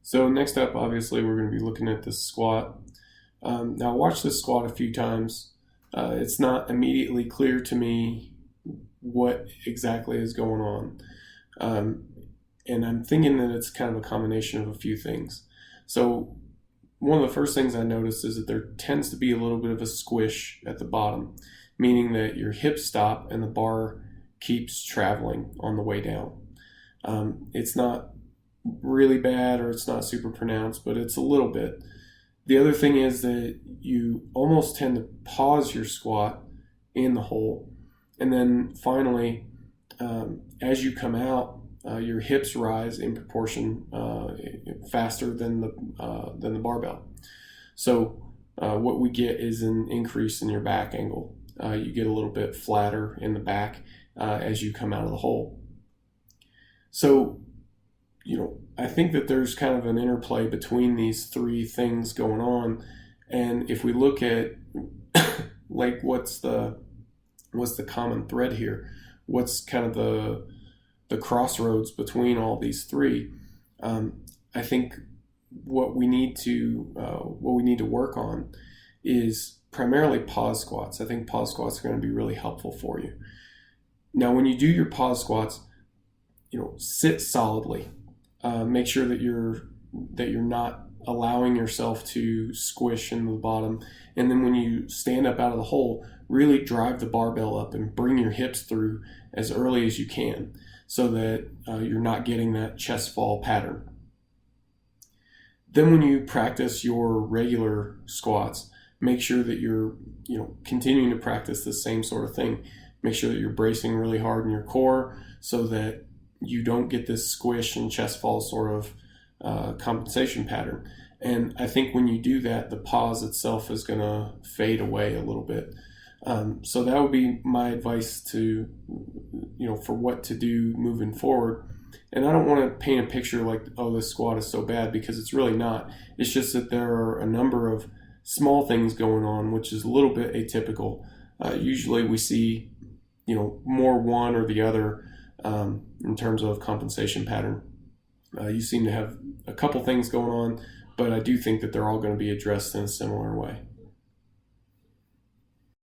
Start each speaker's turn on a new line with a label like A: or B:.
A: So next up, obviously, we're going to be looking at this squat. Now, I watched this squat a few times. It's not immediately clear to me what exactly is going on. Um, and I'm thinking that it's kind of a combination of a few things. So one of the first things I noticed is that there tends to be a little bit of a squish at the bottom, meaning that your hips stop and the bar keeps traveling on the way down. It's not really bad or it's not super pronounced, but it's a little bit. The other thing is that you almost tend to pause your squat in the hole, and then finally, as you come out, your hips rise in proportion faster than the barbell. So what we get is an increase in your back angle. You get a little bit flatter in the back as you come out of the hole. So, I think that there's kind of an interplay between these three things going on. And if we look at like what's the common thread here, what's kind of the crossroads between all these three, I think what we need to work on is primarily pause squats. I think pause squats are going to be really helpful for you. Now, when you do your pause squats, sit solidly. Make sure that you're not allowing yourself to squish into the bottom. And then when you stand up out of the hole, really drive the barbell up and bring your hips through as early as you can so that you're not getting that chest fall pattern. Then when you practice your regular squats, make sure that you're continuing to practice the same sort of thing. Make sure that you're bracing really hard in your core so that you don't get this squish and chest fall sort of compensation pattern. And I think when you do that, the pause itself is going to fade away a little bit. So that would be my advice to, for what to do moving forward. And I don't want to paint a picture like, oh, this squat is so bad, because it's really not. It's just that there are a number of small things going on, which is a little bit atypical. Usually we see, more one or the other in terms of compensation pattern. You seem to have a couple things going on, but I do think that they're all going to be addressed in a similar way.